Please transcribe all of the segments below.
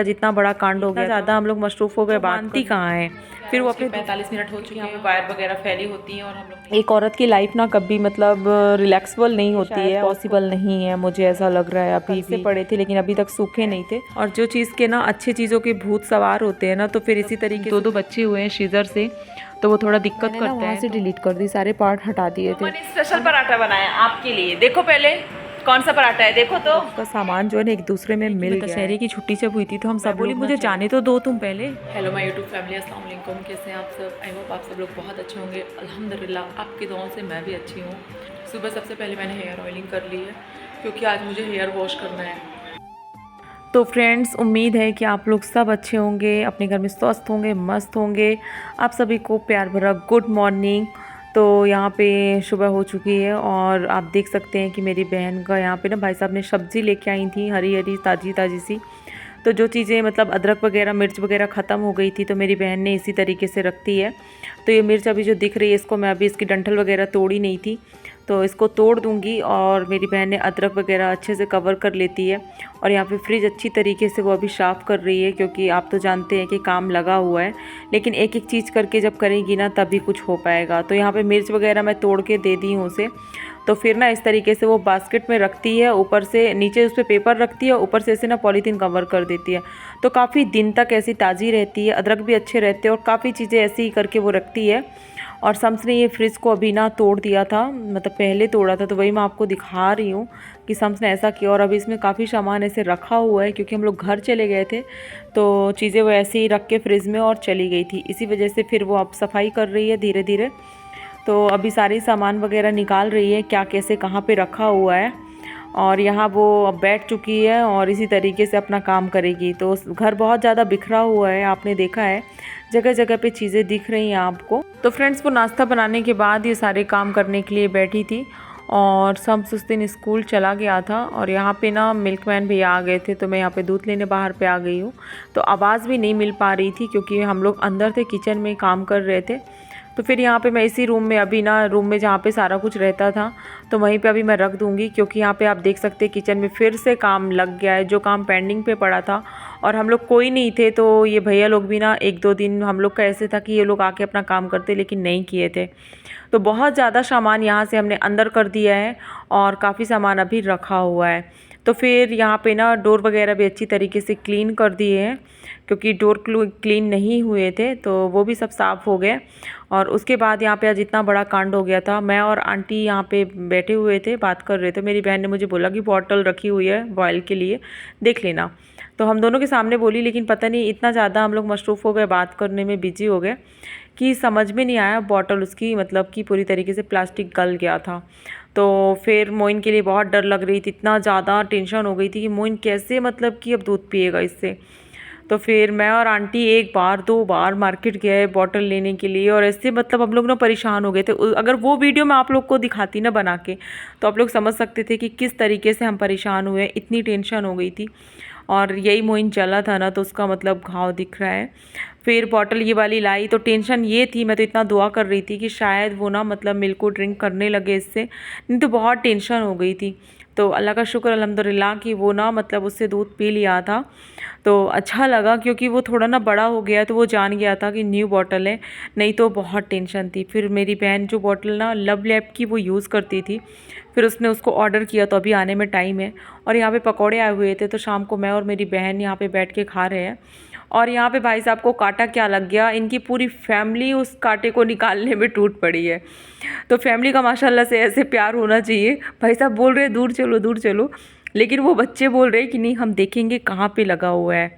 जितना बड़ा कांड हो गया, ज़्यादा हम लोग मशरूफ हो गए, मानती कहाँ है। फिर वो अपने 45 मिनट हो चुके हैं, वायर वगैरह फैली होती हैं और हम लोग एक औरत की लाइफ ना कभी मतलब रिलैक्सेबल नहीं होती है, पॉसिबल नहीं है, मुझे ऐसा लग रहा है। अभी से पड़े थे लेकिन अभी तक सूखे नहीं थे। और जो चीज़ के ना अच्छी चीज़ों के भूत सवार होते हैं ना, तो फिर इसी तरीके दो बच्चे हुए हैं सीजर से, तो वो थोड़ा दिक्कत करते हैं। वहाँ से डिलीट कर दी, सारे पार्ट हटा दिए थे। मैंने स्पेशल पराठा बनाया आपके लिए, देखो पहले कौन सा पराठा है, देखो तो। उसका सामान जो है ना एक दूसरे में मिल गया। दशहरे की छुट्टी जब हुई थी तो हम सब बोली मुझे जाने तो दो तुम पहले। हेलो माय यूट्यूब फैमिली, अस्सलाम वालेकुम, कैसे हैं आप सब। आई होप आप सब लोग बहुत अच्छे होंगे। अल्हम्दुलिल्लाह आपकी दुआओं से मैं भी अच्छी हूँ। सुबह सबसे पहले मैंने हेयर ऑयलिंग कर ली है क्योंकि आज मुझे हेयर वॉश करना है। तो फ्रेंड्स, उम्मीद है कि आप लोग सब अच्छे होंगे, अपने घर में स्वस्थ होंगे, मस्त होंगे। आप सभी को प्यार भरा गुड मॉर्निंग। तो यहाँ पे सुबह हो चुकी है और आप देख सकते हैं कि मेरी बहन का यहाँ पे ना भाई साहब ने सब्ज़ी लेके आई थी, हरी हरी ताज़ी ताज़ी सी। तो जो चीज़ें मतलब अदरक वगैरह मिर्च वगैरह ख़त्म हो गई थी तो मेरी बहन ने इसी तरीके से रख दी है। तो ये मिर्च अभी जो दिख रही है, इसको मैं अभी इसकी डंठल वगैरह तोड़ी नहीं थी, तो इसको तोड़ दूंगी। और मेरी बहन ने अदरक वगैरह अच्छे से कवर कर लेती है। और यहाँ पे फ्रिज अच्छी तरीके से वो अभी साफ़ कर रही है, क्योंकि आप तो जानते हैं कि काम लगा हुआ है, लेकिन एक एक चीज़ करके जब करेंगी ना तभी कुछ हो पाएगा। तो यहाँ पे मिर्च वगैरह मैं तोड़ के दे दी हूँ उसे। तो फिर ना इस तरीके से वो बास्केट में रखती है, ऊपर से नीचे उस पर पेपर रखती है, ऊपर से ऐसे ना पॉलीथीन कवर कर देती है। तो काफ़ी दिन तक ऐसी ताज़ी रहती है, अदरक भी अच्छे रहते हैं और काफ़ी चीज़ें ऐसी ही करके वो रखती है। और शम्स ने ये फ्रिज को अभी ना तोड़ दिया था, मतलब पहले तोड़ा था, तो वही मैं आपको दिखा रही हूँ कि शम्स ने ऐसा किया। और अभी इसमें काफ़ी सामान ऐसे रखा हुआ है, क्योंकि हम लोग घर चले गए थे तो चीज़ें वो ऐसे ही रख के फ्रिज में और चली गई थी। इसी वजह से फिर वो अब सफाई कर रही है धीरे धीरे। तो अभी सारी सामान वगैरह निकाल रही है, क्या कैसे कहाँ पे रखा हुआ है। और यहाँ वो अब बैठ चुकी है और इसी तरीके से अपना काम करेगी। तो घर बहुत ज़्यादा बिखरा हुआ है, आपने देखा है जगह जगह पे चीज़ें दिख रही हैं आपको। तो फ्रेंड्स, वो नाश्ता बनाने के बाद ये सारे काम करने के लिए बैठी थी और शम्स उस दिन स्कूल चला गया था। और यहाँ पे ना मिल्कमैन भैया आ गए थे, तो मैं यहाँ पे दूध लेने बाहर पे आ गई हूँ। तो आवाज़ भी नहीं मिल पा रही थी क्योंकि हम लोग अंदर थे, किचन में काम कर रहे थे। तो फिर यहाँ पे मैं इसी रूम में अभी ना, रूम में जहाँ पे सारा कुछ रहता था, तो वहीं पे अभी मैं रख दूँगी, क्योंकि यहाँ पे आप देख सकते हैं किचन में फिर से काम लग गया है, जो काम पेंडिंग पे पड़ा था। और हम लोग कोई नहीं थे, तो ये भैया लोग भी ना एक दो दिन हम लोग का ऐसे था कि ये लोग आके अपना काम करते, लेकिन नहीं किए थे। तो बहुत ज़्यादा सामान यहाँ से हमने अंदर कर दिया है और काफ़ी सामान अभी रखा हुआ है। तो फिर यहाँ पे ना डोर वगैरह भी अच्छी तरीके से क्लीन कर दिए हैं, क्योंकि डोर क्लीन नहीं हुए थे, तो वो भी सब साफ़ हो गए। और उसके बाद यहाँ पे आज इतना बड़ा कांड हो गया था। मैं और आंटी यहाँ पे बैठे हुए थे, बात कर रहे थे। मेरी बहन ने मुझे बोला कि बॉटल रखी हुई है बॉयल के लिए, देख लेना। तो हम दोनों के सामने बोली, लेकिन पता नहीं इतना ज़्यादा हम लोग मसरूफ़ हो गए, बात करने में बिजी हो गए, कि समझ में नहीं आया। बॉटल उसकी मतलब कि पूरी तरीके से प्लास्टिक गल गया था। तो फिर मोइन के लिए बहुत डर लग रही थी, इतना ज़्यादा टेंशन हो गई थी कि मोइन कैसे मतलब कि अब दूध पिएगा इससे। तो फिर मैं और आंटी एक बार दो बार मार्केट गए बॉटल लेने के लिए, और ऐसे मतलब हम लोग ना परेशान हो गए थे। अगर वो वीडियो मैं आप लोग को दिखाती ना बना के, तो आप लोग समझ सकते थे कि किस तरीके से हम परेशान हुए, इतनी टेंशन हो गई थी। और यही मोइन चला था ना, तो उसका मतलब घाव दिख रहा है। फिर बॉटल ये वाली लाई, तो टेंशन ये थी, मैं तो इतना दुआ कर रही थी कि शायद वो ना मतलब मिल्क को ड्रिंक करने लगे इससे, नहीं तो बहुत टेंशन हो गई थी। तो अल्लाह का शुक्र अल्हम्दुलिल्लाह कि वो ना मतलब उससे दूध पी लिया था। तो अच्छा लगा, क्योंकि वो थोड़ा ना बड़ा हो गया, तो वो जान गया था कि न्यू बॉटल है, नहीं तो बहुत टेंशन थी। फिर मेरी बहन जो बॉटल ना लब लैब की वो यूज़ करती थी, फिर उसने उसको ऑर्डर किया, तो अभी आने में टाइम है। और यहाँ पे पकौड़े आए हुए थे, तो शाम को मैं और मेरी बहन यहाँ पे बैठ के खा रहे हैं। और यहाँ पे भाई साहब को कांटा क्या लग गया, इनकी पूरी फैमिली उस कांटे को निकालने में टूट पड़ी है। तो फैमिली का माशाल्लाह से ऐसे प्यार होना चाहिए। भाई साहब बोल रहे दूर चलो दूर चलो, लेकिन वो बच्चे बोल रहे कि नहीं हम देखेंगे कहाँ पे लगा हुआ है।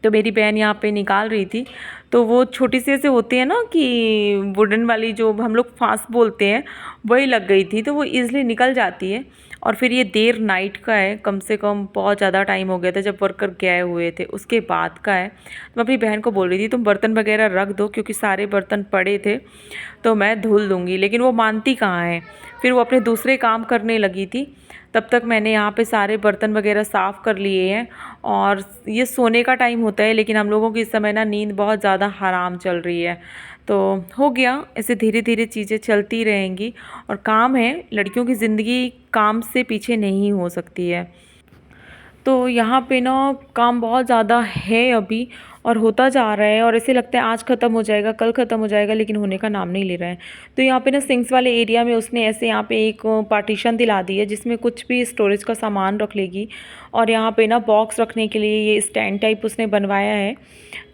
तो मेरी बहन यहाँ पे निकाल रही थी, तो वो छोटी सी ऐसे होते हैं ना कि वुडन वाली, जो हम लोग फांस बोलते हैं, वही लग गई थी, तो वो ईज़िली निकल जाती है। और फिर ये देर नाइट का है, कम से कम बहुत ज़्यादा टाइम हो गया था जब वर्कर गए हुए थे, उसके बाद का है। तो मैं अपनी बहन को बोल रही थी तुम बर्तन वगैरह रख दो, क्योंकि सारे बर्तन पड़े थे तो मैं धुल दूँगी, लेकिन वो मानती कहाँ है। फिर वो अपने दूसरे काम करने लगी थी, तब तक मैंने यहाँ पे सारे बर्तन वगैरह साफ़ कर लिए हैं। और ये सोने का टाइम होता है, लेकिन हम लोगों की इस समय ना नींद बहुत ज़्यादा हराम चल रही है। तो हो गया, ऐसे धीरे धीरे चीज़ें चलती रहेंगी। और काम है, लड़कियों की ज़िंदगी काम से पीछे नहीं हो सकती है। तो यहाँ पे ना काम बहुत ज़्यादा है अभी और होता जा रहा है और ऐसे लगता है आज ख़त्म हो जाएगा, कल ख़त्म हो जाएगा, लेकिन होने का नाम नहीं ले रहा है। तो यहाँ पे ना सिंक्स वाले एरिया में उसने ऐसे यहाँ पे एक पार्टीशन दिला दी है जिसमें कुछ भी स्टोरेज का सामान रख लेगी। और यहाँ पे ना बॉक्स रखने के लिए ये स्टैंड टाइप उसने बनवाया है।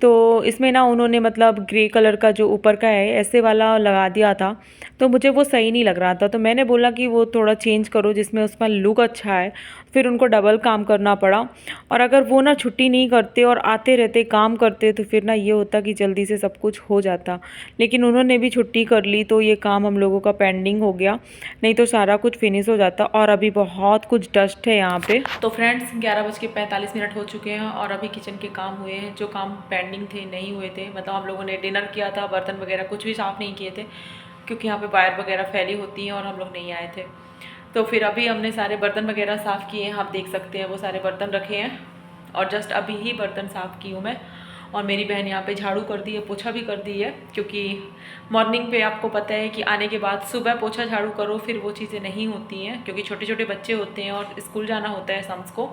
तो इसमें ना उन्होंने मतलब ग्रे कलर का जो ऊपर का है ऐसे वाला लगा दिया था, तो मुझे वो सही नहीं लग रहा था। तो मैंने बोला कि वो थोड़ा चेंज करो जिसमें उसका लुक अच्छा है। फिर उनको डबल काम करना पड़ा। और अगर वो ना छुट्टी नहीं करते और आते रहते काम करते तो फिर ना ये होता कि जल्दी से सब कुछ हो जाता, लेकिन उन्होंने भी छुट्टी कर ली तो ये काम हम लोगों का पेंडिंग हो गया, नहीं तो सारा कुछ फिनिश हो जाता। और अभी बहुत कुछ डस्ट है यहाँ पे। तो फ्रेंड्स 11:45 हो चुके हैं और अभी किचन के काम हुए हैं। जो काम पेंडिंग थे, नहीं हुए थे, मतलब हम लोगों ने डिनर किया था, बर्तन वगैरह कुछ भी साफ़ नहीं किए थे क्योंकि यहाँ पे वायर वगैरह फैली होती हैं और हम लोग नहीं आए थे। तो फिर अभी हमने सारे बर्तन वगैरह साफ़ किए हैं, आप देख सकते हैं वो सारे बर्तन रखे हैं और जस्ट अभी ही बर्तन साफ़ की हूँ मैं। और मेरी बहन यहाँ पे झाड़ू कर दी है, पोछा भी कर दी है, क्योंकि मॉर्निंग पे आपको पता है कि आने के बाद सुबह पोछा झाड़ू करो फिर वो चीज़ें नहीं होती हैं, क्योंकि छोटे छोटे बच्चे होते हैं और स्कूल जाना होता है शाम को।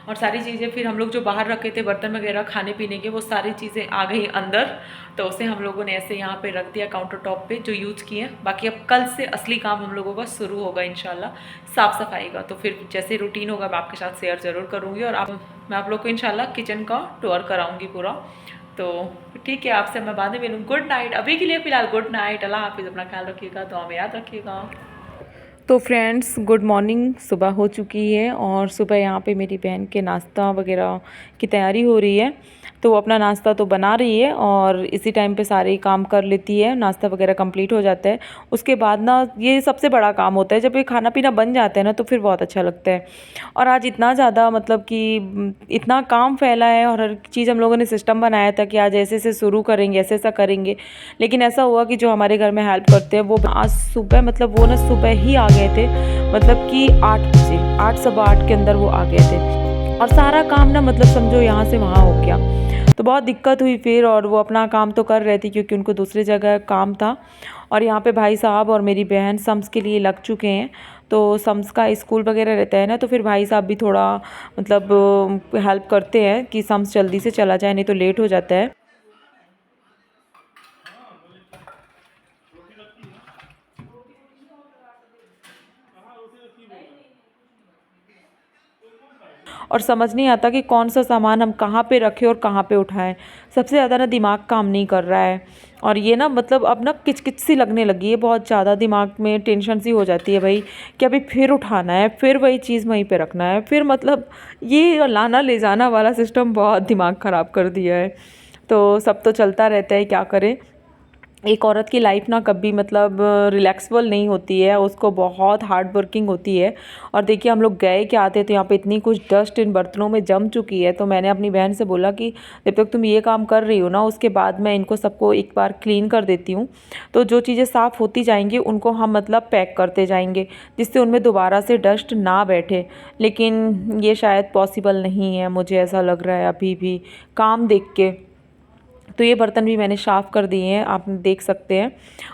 और सारी चीज़ें फिर हम लोग जो बाहर रखे थे बर्तन वगैरह खाने पीने के, वो सारी चीज़ें आ गई अंदर, तो उसे हम लोगों ने ऐसे यहाँ पे रख दिया काउंटर टॉप पे जो यूज़ किए। बाकी अब कल से असली काम हम लोगों का शुरू होगा इंशाल्लाह, साफ़ सफाई का। तो फिर जैसे रूटीन होगा मैं आपके साथ शेयर ज़रूर करूँगी और मैं आप लोग को इंशाल्लाह किचन का टूर कराऊँगी पूरा। तो ठीक है, आपसे मैं बाद में मिलूँ। गुड नाइट, अभी के लिए फ़िलहाल गुड नाइट, अल्लाह हाफिज़, अपना ख्याल रखिएगा, तो हमें याद रखिएगा। तो फ्रेंड्स गुड मॉर्निंग, सुबह हो चुकी है और सुबह यहाँ पे मेरी बहन के नाश्ता वगैरह की तैयारी हो रही है। तो वो अपना नाश्ता तो बना रही है और इसी टाइम पे सारे काम कर लेती है, नाश्ता वगैरह कंप्लीट हो जाता है। उसके बाद ना ये सबसे बड़ा काम होता है, जब ये खाना पीना बन जाता है ना तो फिर बहुत अच्छा लगता है। और आज इतना ज़्यादा मतलब कि इतना काम फैला है और हर चीज़ हम लोगों ने सिस्टम बनाया था कि आज ऐसे से शुरू करेंगे, ऐसे ऐसा करेंगे, लेकिन ऐसा हुआ कि जो हमारे घर में हेल्प करते हैं वो आज सुबह मतलब वो ना सुबह ही आ गए थे, मतलब कि 8 बजे, 8 सवा 8 के अंदर वो आ गए थे और सारा काम ना मतलब समझो यहाँ से वहाँ हो गया। तो बहुत दिक्कत हुई फिर, और वो अपना काम तो कर रहे थे क्योंकि उनको दूसरी जगह काम था। और यहाँ पे भाई साहब और मेरी बहन सम्स के लिए लग चुके हैं। तो सम्स का स्कूल वगैरह रहता है ना, तो फिर भाई साहब भी थोड़ा मतलब हेल्प करते हैं कि सम्स जल्दी से चला जाए, नहीं तो लेट हो जाता है। और समझ नहीं आता कि कौन सा सामान हम कहाँ पे रखें और कहाँ पे उठाएं। सबसे ज़्यादा ना दिमाग काम नहीं कर रहा है और ये ना मतलब अब ना किचकिच सी लगने लगी है, बहुत ज़्यादा दिमाग में टेंशन सी हो जाती है भाई कि अभी फिर उठाना है, फिर वही चीज़ वहीं पे रखना है, फिर मतलब ये लाना ले जाना वाला सिस्टम बहुत दिमाग ख़राब कर दिया है। तो सब तो चलता रहता है, क्या करें। एक औरत की लाइफ ना कभी मतलब रिलैक्सेबल नहीं होती है, उसको बहुत हार्ड वर्किंग होती है। और देखिए हम लोग गए क्या आते तो यहाँ पे इतनी कुछ डस्ट इन बर्तनों में जम चुकी है। तो मैंने अपनी बहन से बोला कि जब तक तुम ये काम कर रही हो ना, उसके बाद मैं इनको सबको एक बार क्लीन कर देती हूँ, तो जो चीज़ें साफ़ होती जाएंगी उनको हम मतलब पैक करते जाएंगे, जिससे उनमें दोबारा से डस्ट ना बैठे। लेकिन ये शायद पॉसिबल नहीं है, मुझे ऐसा लग रहा है अभी भी काम देख के। तो ये बर्तन भी मैंने साफ़ कर दिए हैं, आप देख सकते हैं।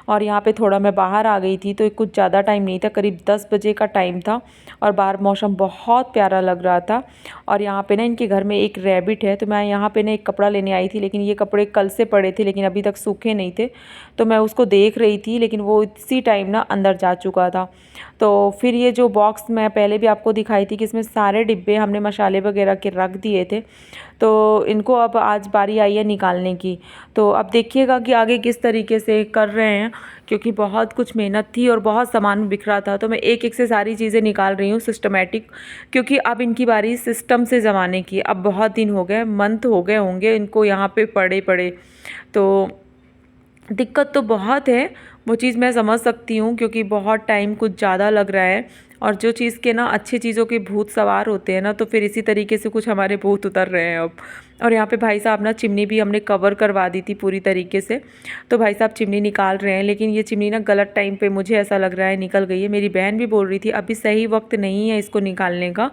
और यहाँ पे थोड़ा मैं बाहर आ गई थी तो कुछ ज़्यादा टाइम नहीं था, करीब 10 बजे का टाइम था और बाहर मौसम बहुत प्यारा लग रहा था। और यहाँ पे ना इनके घर में एक रैबिट है, तो मैं यहाँ पे ना एक कपड़ा लेने आई थी, लेकिन ये कपड़े कल से पड़े थे लेकिन अभी तक सूखे नहीं थे, तो मैं उसको देख रही थी, लेकिन वो इसी टाइम ना अंदर जा चुका था। तो फिर ये जो बॉक्स मैं पहले भी आपको दिखाई थी कि इसमें सारे डिब्बे हमने मसाले वगैरह के रख दिए थे, तो इनको अब आज बारी आई है निकालने की। तो अब देखिएगा कि आगे किस तरीके से कर रहे हैं, क्योंकि बहुत कुछ मेहनत थी और बहुत सामान बिखरा था। तो मैं एक एक से सारी चीज़ें निकाल रही हूँ सिस्टमेटिक, क्योंकि अब इनकी बारी सिस्टम से ज़माने की। अब बहुत दिन हो गए, मंथ हो गए होंगे इनको यहाँ पे पड़े पड़े। तो दिक्कत तो बहुत है, वो चीज़ मैं समझ सकती हूँ, क्योंकि बहुत टाइम कुछ ज़्यादा लग रहा है। और जो चीज़ के ना अच्छी चीज़ों के भूत सवार होते हैं ना, तो फिर इसी तरीके से कुछ हमारे भूत उतर रहे हैं अब। और यहाँ पे भाई साहब ना चिमनी भी हमने कवर करवा दी थी पूरी तरीके से, तो भाई साहब चिमनी निकाल रहे हैं, लेकिन ये चिमनी ना गलत टाइम पे मुझे ऐसा लग रहा है निकल गई है। मेरी बहन भी बोल रही थी अभी सही वक्त नहीं है इसको निकालने का,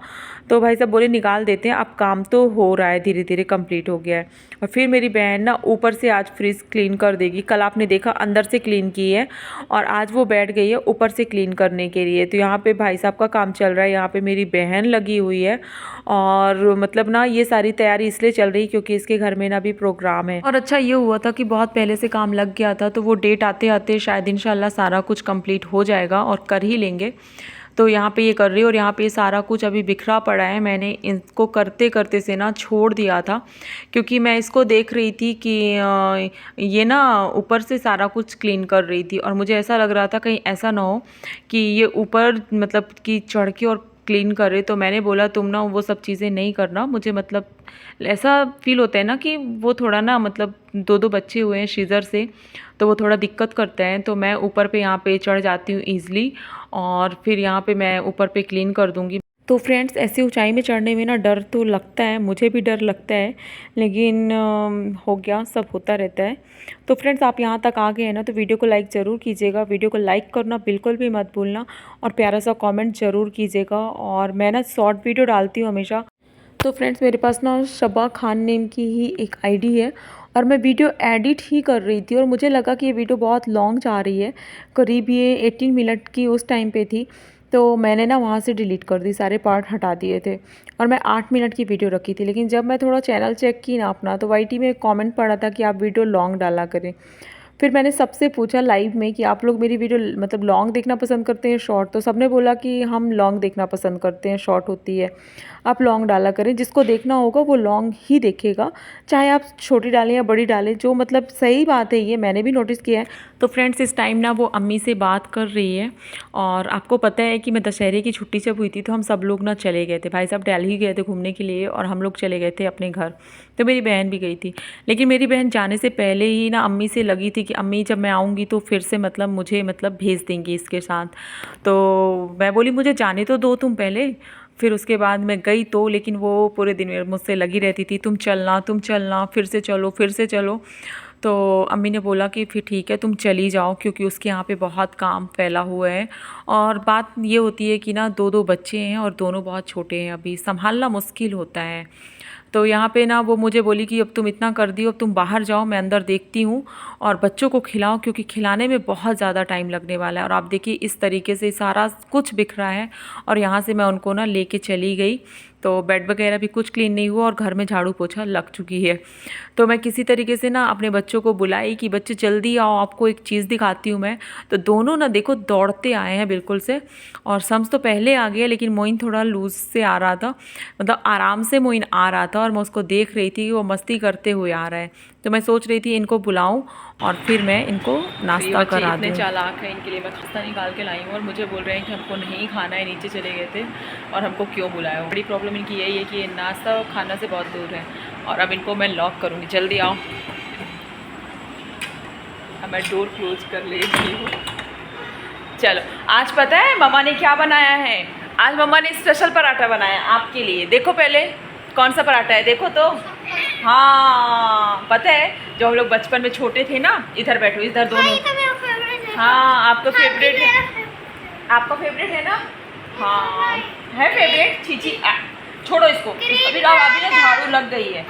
तो भाई साहब बोले निकाल देते हैं, अब काम तो हो रहा है, धीरे धीरे कंप्लीट हो गया है। और फिर मेरी बहन ना ऊपर से आज फ्रिज क्लीन कर देगी। कल आपने देखा अंदर से क्लीन की है और आज वो बैठ गई है ऊपर से क्लीन करने के लिए। तो यहाँ पे भाई साहब का काम चल रहा है, यहाँ पे मेरी बहन लगी हुई है। और मतलब ना ये सारी तैयारी इसलिए चल रही क्योंकि इसके घर में ना भी प्रोग्राम है। और अच्छा ये हुआ था कि बहुत पहले से काम लग गया था, तो वो डेट आते आते शायद इंशाल्लाह सारा कुछ कंप्लीट हो जाएगा और कर ही लेंगे। तो यहाँ पे ये कर रही है और यहाँ पे सारा कुछ अभी बिखरा पड़ा है। मैंने इसको करते करते से ना छोड़ दिया था क्योंकि मैं इसको देख रही थी कि ये ना ऊपर से सारा कुछ क्लीन कर रही थी और मुझे ऐसा लग रहा था कहीं ऐसा ना हो कि ये ऊपर मतलब कि चढ़ के और क्लीन करे। तो मैंने बोला तुम ना वो सब चीज़ें नहीं करना, मुझे मतलब ऐसा फील होता है ना कि वो थोड़ा ना मतलब दो बच्चे हुए हैं सीजर से, तो वो थोड़ा दिक्कत करते हैं। तो मैं ऊपर पे यहाँ पे चढ़ जाती हूँ ईज़िली और फिर यहाँ पे मैं ऊपर पे क्लीन कर दूँगी। तो फ्रेंड्स ऐसी ऊंचाई में चढ़ने में ना डर तो लगता है, मुझे भी डर लगता है, लेकिन हो गया, सब होता रहता है। तो फ्रेंड्स आप यहाँ तक आ गए हैं ना तो वीडियो को लाइक ज़रूर कीजिएगा, वीडियो को लाइक करना बिल्कुल भी मत भूलना और प्यारा सा कमेंट ज़रूर कीजिएगा। और मैं ना शॉर्ट वीडियो डालती हूँ हमेशा। तो फ्रेंड्स मेरे पास ना शबा खान नेम की ही एक आईडी है और मैं वीडियो एडिट ही कर रही थी और मुझे लगा कि ये वीडियो बहुत लॉन्ग जा रही है, करीब ये 18 मिनट की उस टाइम पे थी। तो मैंने ना वहाँ से डिलीट कर दी, सारे पार्ट हटा दिए थे और मैं 8 मिनट की वीडियो रखी थी। लेकिन जब मैं थोड़ा चैनल चेक की ना अपना, तो वाईटी में एक कमेंट पड़ा था कि आप वीडियो लॉन्ग डाला करें। फिर मैंने सबसे पूछा लाइव में कि आप लोग मेरी वीडियो मतलब लॉन्ग देखना पसंद करते हैं शॉर्ट, तो सबने बोला कि हम लॉन्ग देखना पसंद करते हैं, शॉर्ट होती है, आप लॉन्ग डाला करें। जिसको देखना होगा वो लॉन्ग ही देखेगा, चाहे आप छोटी डालें या बड़ी डालें, जो मतलब सही बात है, ये मैंने भी नोटिस किया है। तो फ्रेंड्स इस टाइम ना वो अम्मी से बात कर रही है और आपको पता है कि मैं दशहरे की छुट्टी जब हुई थी तो हम सब लोग ना चले गए थे, भाई साहब दिल्ली गए थे घूमने के लिए और हम लोग चले गए थे अपने घर। तो मेरी बहन भी गई थी, लेकिन मेरी बहन जाने से पहले ही ना अम्मी से लगी थी कि अम्मी जब मैं आऊँगी तो फिर से मतलब मुझे मतलब भेज देंगी इसके साथ। तो मैं बोली मुझे जाने तो दो तुम पहले। फिर उसके बाद मैं गई तो, लेकिन वो पूरे दिन मुझसे लगी रहती थी, तुम चलना, फिर से चलो, फिर से चलो। तो अम्मी ने बोला कि फिर ठीक है तुम चली जाओ, क्योंकि उसके यहाँ पे बहुत काम फैला हुआ है। और बात ये होती है कि ना दो बच्चे हैं और दोनों बहुत छोटे हैं, अभी संभालना मुश्किल होता है। तो यहाँ पे ना वो मुझे बोली कि अब तुम इतना कर दी, अब तुम बाहर जाओ, मैं अंदर देखती हूँ और बच्चों को खिलाओ, क्योंकि खिलाने में बहुत ज़्यादा टाइम लगने वाला है। और आप देखिए इस तरीके से सारा कुछ बिखरा है और यहाँ से मैं उनको ना लेके चली गई। तो बेड वगैरह भी कुछ क्लीन नहीं हुआ और घर में झाड़ू पोछा लग चुकी है। तो मैं किसी तरीके से ना अपने बच्चों को बुलाई कि बच्चे जल्दी आओ, आपको एक चीज़ दिखाती हूँ मैं। तो दोनों ना देखो दौड़ते आए हैं बिल्कुल से, और सम्स तो पहले आ गया, लेकिन मोइन थोड़ा लूज से आ रहा था, मतलब आराम से मोइन आ रहा था और मैं उसको देख रही थी कि वो मस्ती करते हुए आ रहा है। तो मैं सोच रही थी इनको बुलाऊं और फिर मैं इनको नाश्ता करा दूं। इतने चालाक हैं, इनके लिए मैं नाश्ता निकाल के लाई हूँ और मुझे बोल रहे हैं कि हमको नहीं खाना है, नीचे चले गए थे और हमको क्यों बुलाया हो। बड़ी प्रॉब्लम इनकी यही है कि ये नाश्ता और खाना से बहुत दूर है। और अब इनको मैं लॉक करूँगी, जल्दी आओ। अब मैं डोर क्लोज कर लेती हूँ। चलो आज पता है मम्मा ने क्या बनाया है? आज मम्मा ने स्पेशल पराठा बनाया आपके लिए। देखो पहले कौन सा पराठा है, देखो तो। हाँ पता है, जब हम लोग बचपन में छोटे थे ना, इधर बैठो, इधर दोनों। हाँ आपका फेवरेट है, आपका फेवरेट है ना? हाँ है फेवरेट। चीची छोड़ो इसको, अभी ना झाड़ू लग गई है।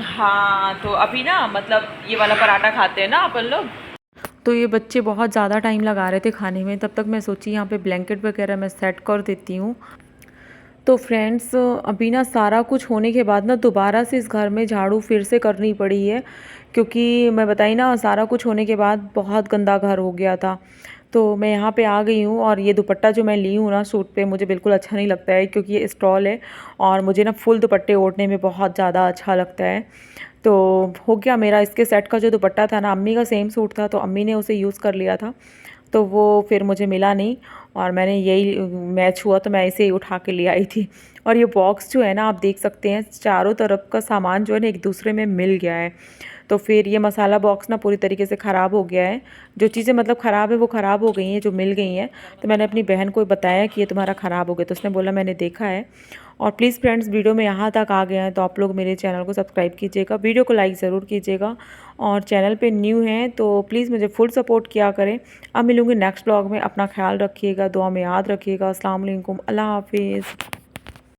हाँ तो अभी ना मतलब ये वाला पराठा खाते हैं ना अपन लोग। तो ये बच्चे बहुत ज़्यादा टाइम लगा रहे थे खाने में, तब तक मैं सोची यहाँ पे ब्लैंकेट वगैरह मैं सेट कर देती हूँ। तो फ्रेंड्स अभी ना सारा कुछ होने के बाद ना दोबारा से इस घर में झाड़ू फिर से करनी पड़ी है, क्योंकि मैं बताई ना सारा कुछ होने के बाद बहुत गंदा घर हो गया था। तो मैं यहाँ पे आ गई हूँ और ये दुपट्टा जो मैं ली हूँ ना सूट पे, मुझे बिल्कुल अच्छा नहीं लगता है, क्योंकि ये स्टॉल है और मुझे ना फुल दुपट्टे ओढ़ने में बहुत ज़्यादा अच्छा लगता है। तो हो गया मेरा, इसके सेट का जो दुपट्टा था ना, अम्मी का सेम सूट था तो अम्मी ने उसे यूज़ कर लिया था, तो वो फिर मुझे मिला नहीं और मैंने यही मैच हुआ तो मैं इसे ही उठा के ले आई थी। और ये बॉक्स जो है ना, आप देख सकते हैं चारों तरफ का सामान जो है ना एक दूसरे में मिल गया है। तो फिर ये मसाला बॉक्स ना पूरी तरीके से ख़राब हो गया है। जो चीज़ें मतलब ख़राब है वो ख़राब हो गई हैं, जो मिल गई हैं। तो मैंने अपनी बहन को बताया कि ये तुम्हारा ख़राब हो गया, तो उसने बोला मैंने देखा है। और प्लीज़ फ्रेंड्स, वीडियो में यहाँ तक आ गए हैं तो आप लोग मेरे चैनल को सब्सक्राइब कीजिएगा, वीडियो को लाइक ज़रूर कीजिएगा, और चैनल पे न्यू हैं तो प्लीज़ मुझे फुल सपोर्ट किया करें। अब मिलूँगी नेक्स्ट ब्लॉग में। अपना ख्याल रखिएगा, दुआ में याद रखिएगा। अस्सलाम वालेकुम, अल्लाह हाफिज़।